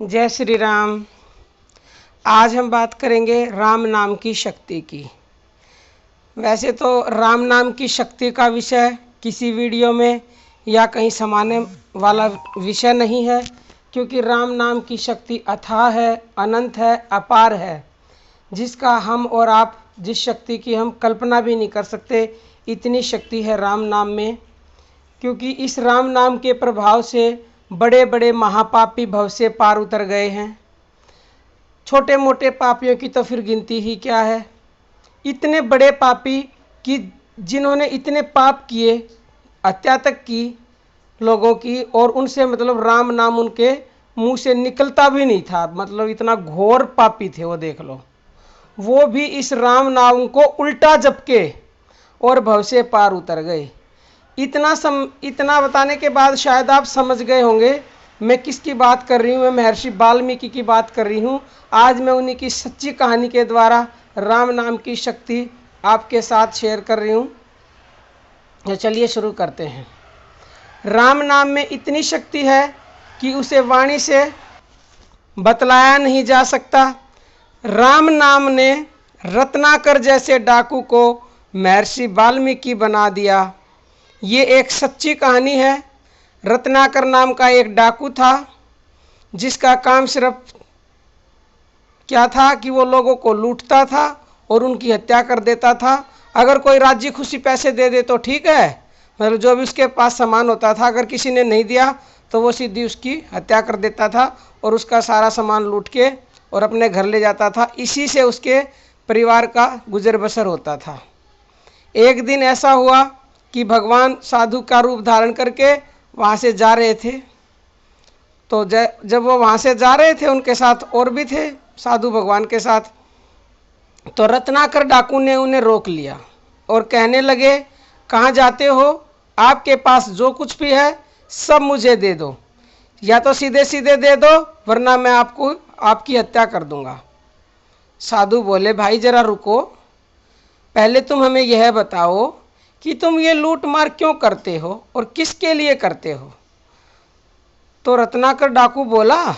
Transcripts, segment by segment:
जय श्री राम। आज हम बात करेंगे राम नाम की शक्ति की। वैसे तो राम नाम की शक्ति का विषय किसी वीडियो में या कहीं समाने वाला विषय नहीं है, क्योंकि राम नाम की शक्ति अथाह है, अनंत है, अपार है, जिसका हम और आप जिस शक्ति की हम कल्पना भी नहीं कर सकते, इतनी शक्ति है राम नाम में। क्योंकि इस राम नाम के प्रभाव से बड़े बड़े महापापी भव से पार उतर गए हैं। छोटे मोटे पापियों की तो फिर गिनती ही क्या है। इतने बड़े पापी कि जिन्होंने इतने पाप किए, हत्या तक की लोगों की, और उनसे मतलब राम नाम उनके मुंह से निकलता भी नहीं था। मतलब इतना घोर पापी थे वो, देख लो। वो भी इस राम नाम को उल्टा जपके और भव से पार उतर गए। इतना बताने के बाद शायद आप समझ गए होंगे मैं किसकी बात कर रही हूँ। मैं महर्षि वाल्मीकि की बात कर रही हूँ। आज मैं उन्हीं की सच्ची कहानी के द्वारा राम नाम की शक्ति आपके साथ शेयर कर रही हूँ। तो चलिए शुरू करते हैं। राम नाम में इतनी शक्ति है कि उसे वाणी से बतलाया नहीं जा सकता। राम नाम ने रत्नाकर जैसे डाकू को महर्षि वाल्मीकि बना दिया। ये एक सच्ची कहानी है। रत्नाकर नाम का एक डाकू था, जिसका काम सिर्फ क्या था कि वो लोगों को लूटता था और उनकी हत्या कर देता था। अगर कोई राजी खुशी पैसे दे दे तो ठीक है, मतलब जो भी उसके पास सामान होता था, अगर किसी ने नहीं दिया तो वो सीधी उसकी हत्या कर देता था और उसका सारा सामान लूट के और अपने घर ले जाता था। इसी से उसके परिवार का गुजर बसर होता था। एक दिन ऐसा हुआ कि भगवान साधु का रूप धारण करके वहाँ से जा रहे थे। तो जब वो वहाँ से जा रहे थे, उनके साथ और भी थे साधु भगवान के साथ। तो रत्नाकर डाकू ने उन्हें रोक लिया और कहने लगे, कहाँ जाते हो? आपके पास जो कुछ भी है सब मुझे दे दो, या तो सीधे सीधे दे दो, वरना मैं आपकी हत्या कर दूंगा। साधु बोले, भाई जरा रुको, पहले तुम हमें यह बताओ कि तुम ये लूट मार क्यों करते हो और किसके लिए करते हो? तो रत्नाकर डाकू बोला,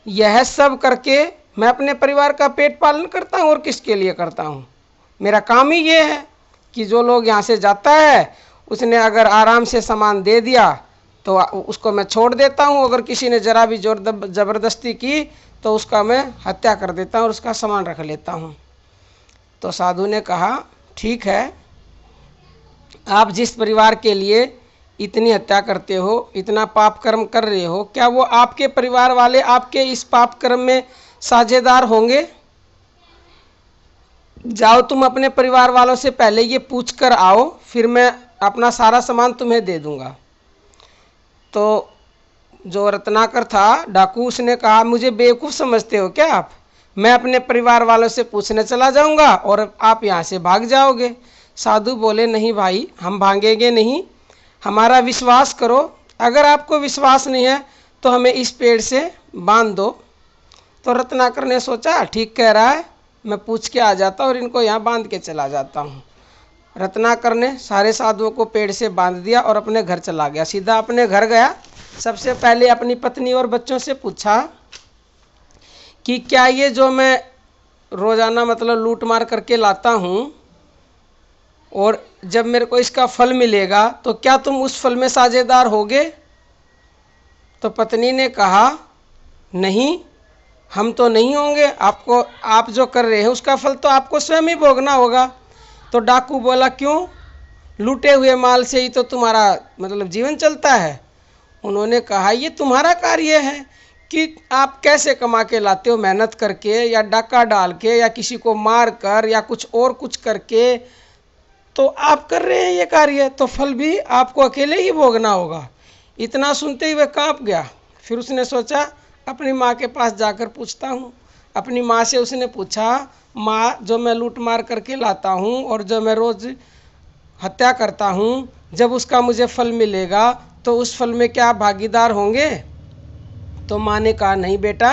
यह सब करके मैं अपने परिवार का पेट पालन करता हूँ। और किसके लिए करता हूँ? मेरा काम ही ये है कि जो लोग यहाँ से जाता है, उसने अगर आराम से सामान दे दिया तो उसको मैं छोड़ देता हूँ। अगर किसी ने ज़रा भी जोर ज़बरदस्ती की तो उसका मैं हत्या कर देता हूँ और उसका सामान रख लेता हूँ। तो साधु ने कहा, ठीक है, आप जिस परिवार के लिए इतनी हत्या करते हो, इतना पाप कर्म कर रहे हो, क्या वो आपके परिवार वाले आपके इस पाप कर्म में साझेदार होंगे? जाओ, तुम अपने परिवार वालों से पहले ये पूछ कर आओ, फिर मैं अपना सारा सामान तुम्हें दे दूंगा। तो जो रत्नाकर था डाकू, उसने कहा, मुझे बेवकूफ़ समझते हो क्या आप? मैं अपने परिवार वालों से पूछने चला जाऊंगा और आप यहाँ से भाग जाओगे। साधु बोले, नहीं भाई, हम भागेंगे नहीं, हमारा विश्वास करो। अगर आपको विश्वास नहीं है तो हमें इस पेड़ से बांध दो। तो रत्नाकर ने सोचा, ठीक कह रहा है, मैं पूछ के आ जाता हूँ और इनको यहाँ बांध के चला जाता हूँ। रत्नाकर ने सारे साधुओं को पेड़ से बांध दिया और अपने घर चला गया। सीधा अपने घर गया। सबसे पहले अपनी पत्नी और बच्चों से पूछा कि क्या ये जो मैं रोज़ाना मतलब लूट मार करके लाता हूँ, और जब मेरे को इसका फल मिलेगा तो क्या तुम उस फल में साझेदार होगे? तो पत्नी ने कहा, नहीं, हम तो नहीं होंगे। आप जो कर रहे हैं उसका फल तो आपको स्वयं ही भोगना होगा। तो डाकू बोला, क्यों? लूटे हुए माल से ही तो तुम्हारा मतलब जीवन चलता है। उन्होंने कहा, ये तुम्हारा कार्य है कि आप कैसे कमा के लाते हो, मेहनत करके या डाका डाल के या किसी को मार कर या कुछ और कुछ करके, तो आप कर रहे हैं ये कार्य, तो फल भी आपको अकेले ही भोगना होगा। इतना सुनते ही वह कांप गया। फिर उसने सोचा, अपनी माँ के पास जाकर पूछता हूँ। अपनी माँ से उसने पूछा, माँ, जो मैं लूट मार करके लाता हूँ और जो मैं रोज़ हत्या करता हूँ, जब उसका मुझे फल मिलेगा तो उस फल में क्या आप भागीदार होंगे? तो माँ ने कहा, नहीं बेटा,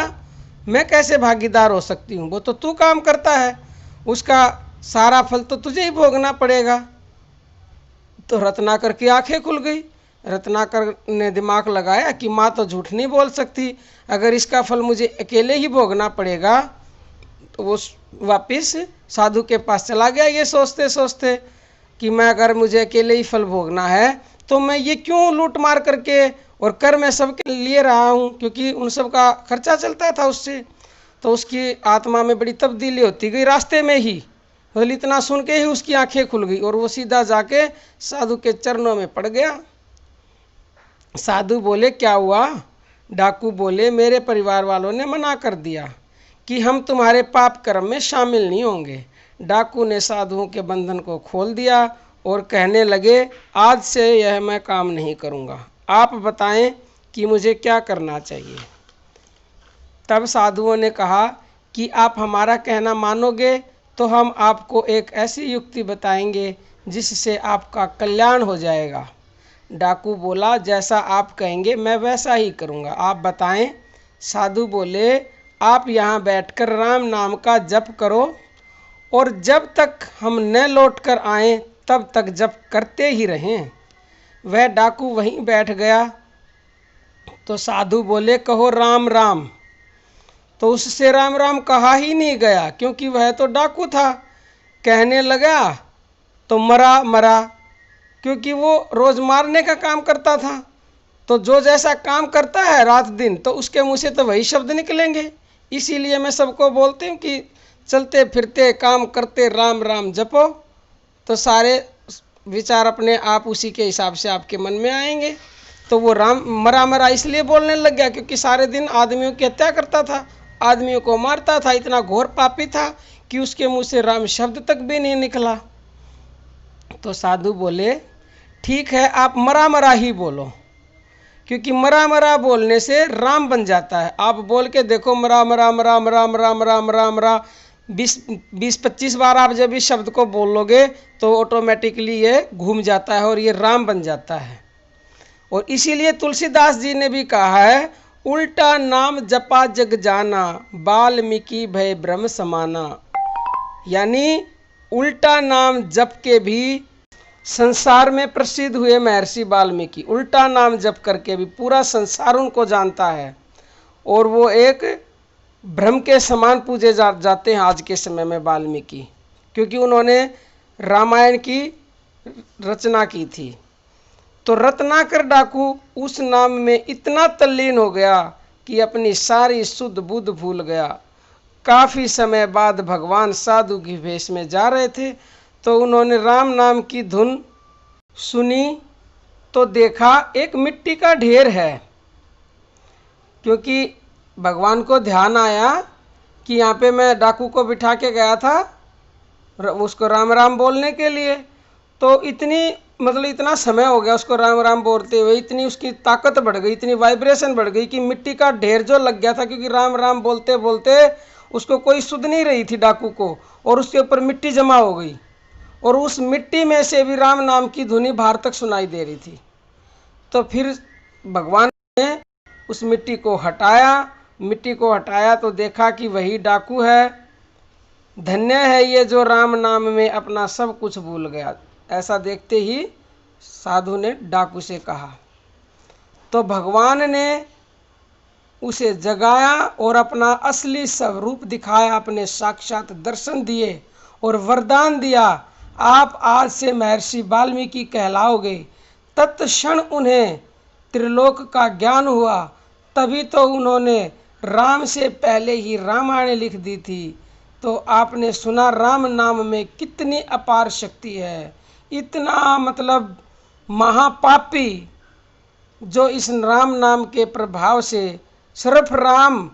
मैं कैसे भागीदार हो सकती हूँ? वो तो तू काम करता है, उसका सारा फल तो तुझे ही भोगना पड़ेगा। तो रत्नाकर की आंखें खुल गई। रत्नाकर ने दिमाग लगाया कि माँ तो झूठ नहीं बोल सकती, अगर इसका फल मुझे अकेले ही भोगना पड़ेगा। तो वो वापस साधु के पास चला गया, ये सोचते सोचते कि मैं अगर मुझे अकेले ही फल भोगना है तो मैं ये क्यों लूट मार करके और कर मैं सबके लिए रहा हूँ, क्योंकि उन सब का खर्चा चलता था उससे। तो उसकी आत्मा में बड़ी तब्दीली होती गई रास्ते में ही। मतलब इतना सुन के ही उसकी आंखें खुल गई और वो सीधा जाके साधु के चरणों में पड़ गया। साधु बोले क्या हुआ? डाकू बोले मेरे परिवार वालों ने मना कर दिया कि हम तुम्हारे पाप कर्म में शामिल नहीं होंगे। डाकू ने साधुओं के बंधन को खोल दिया और कहने लगे आज से यह मैं काम नहीं करूँगा, आप बताएं कि मुझे क्या करना चाहिए। तब साधुओं ने कहा कि आप हमारा कहना मानोगे तो हम आपको एक ऐसी युक्ति बताएंगे जिससे आपका कल्याण हो जाएगा। डाकू बोला जैसा आप कहेंगे मैं वैसा ही करूँगा, आप बताएं। साधु बोले आप यहाँ बैठकर राम नाम का जप करो और जब तक हम न लौट कर आएँ तब तक जप करते ही रहें। वह डाकू वहीं बैठ गया। तो साधु बोले कहो राम राम। तो उससे राम राम कहा ही नहीं गया, क्योंकि वह तो डाकू था। कहने लगा तो मरा मरा, क्योंकि वो रोज़ मारने का काम करता था। तो जो जैसा काम करता है रात दिन तो उसके मुँह से तो वही शब्द निकलेंगे। इसीलिए मैं सबको बोलती हूँ कि चलते फिरते काम करते राम राम जपो, तो सारे विचार अपने आप उसी के हिसाब से आपके मन में आएंगे। तो वो राम मरा मरा इसलिए बोलने लग गया क्योंकि सारे दिन आदमियों की हत्या करता था, आदमियों को मारता था, इतना घोर पापी था कि उसके मुँह से राम शब्द तक भी नहीं निकला। तो साधु बोले ठीक है आप मरा मरा ही बोलो, क्योंकि मरा मरा बोलने से राम बन जाता है। आप बोल के देखो मरा मरा मरा मरा मरा मरा मरा मरा 20-25 बार आप जब इस शब्द को बोलोगे तो ऑटोमेटिकली ये घूम जाता है और ये राम बन जाता है। और इसीलिए तुलसीदास जी ने भी कहा है उल्टा नाम जपा जग जाना, वाल्मीकि भय ब्रह्म समाना। यानी उल्टा नाम जप के भी संसार में प्रसिद्ध हुए महर्षि वाल्मीकि। उल्टा नाम जप करके भी पूरा संसार उनको जानता है और वो एक ब्रह्म के समान पूजे जाते हैं आज के समय में वाल्मीकि, क्योंकि उन्होंने रामायण की रचना की थी। तो रत्नाकर डाकू उस नाम में इतना तल्लीन हो गया कि अपनी सारी शुद्ध बुद्ध भूल गया। काफ़ी समय बाद भगवान साधु की वेश में जा रहे थे तो उन्होंने राम नाम की धुन सुनी तो देखा एक मिट्टी का ढेर है, क्योंकि भगवान को ध्यान आया कि यहाँ पे मैं डाकू को बिठा के गया था उसको राम राम बोलने के लिए। तो इतना समय हो गया उसको राम राम बोलते हुए, इतनी उसकी ताकत बढ़ गई, इतनी वाइब्रेशन बढ़ गई कि मिट्टी का ढेर जो लग गया था, क्योंकि राम राम बोलते बोलते उसको कोई सुध नहीं रही थी डाकू को, और उसके ऊपर मिट्टी जमा हो गई और उस मिट्टी में से भी राम नाम की धुनी बाहर तक सुनाई दे रही थी। तो फिर भगवान ने उस मिट्टी को हटाया तो देखा कि वही डाकू है। धन्य है ये जो राम नाम में अपना सब कुछ भूल गया। ऐसा देखते ही साधु ने डाकू से कहा। तो भगवान ने उसे जगाया और अपना असली स्वरूप दिखाया, अपने साक्षात दर्शन दिए और वरदान दिया आप आज से महर्षि वाल्मीकि कहलाओगे। तत्क्षण उन्हें त्रिलोक का ज्ञान हुआ। तभी तो उन्होंने राम से पहले ही रामायण लिख दी थी। तो आपने सुना राम नाम में कितनी अपार शक्ति है। इतना महापापी जो इस राम नाम के प्रभाव से सिर्फ राम,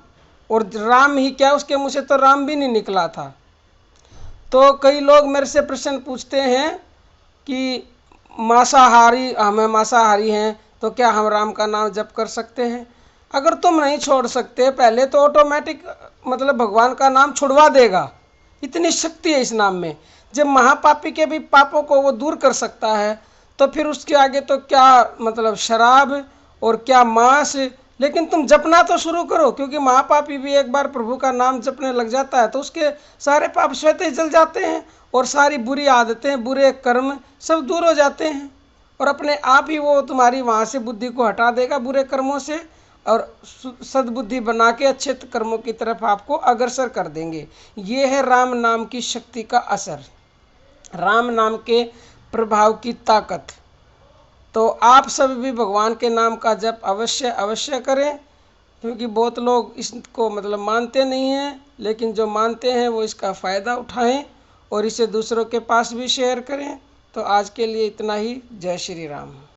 और राम ही क्या उसके मुँह से तो राम भी नहीं निकला था। तो कई लोग मेरे से प्रश्न पूछते हैं कि हमें मांसाहारी हैं तो क्या हम राम का नाम जप कर सकते हैं? अगर तुम नहीं छोड़ सकते पहले तो ऑटोमेटिक भगवान का नाम छुड़वा देगा। इतनी शक्ति है इस नाम में। जब महापापी के भी पापों को वो दूर कर सकता है तो फिर उसके आगे तो क्या शराब और क्या मांस। लेकिन तुम जपना तो शुरू करो, क्योंकि महापापी भी एक बार प्रभु का नाम जपने लग जाता है तो उसके सारे पाप स्वतः ही जल जाते हैं और सारी बुरी आदतें बुरे कर्म सब दूर हो जाते हैं। और अपने आप ही वो तुम्हारी वहाँ से बुद्धि को हटा देगा बुरे कर्मों से, और सद्बुद्धि बना के अच्छे कर्मों की तरफ आपको अग्रसर कर देंगे। ये है राम नाम की शक्ति का असर, राम नाम के प्रभाव की ताकत। तो आप सब भी भगवान के नाम का जप अवश्य अवश्य करें, क्योंकि बहुत लोग इसको मतलब मानते नहीं हैं, लेकिन जो मानते हैं वो इसका फ़ायदा उठाएं और इसे दूसरों के पास भी शेयर करें। तो आज के लिए इतना ही। जय श्री राम।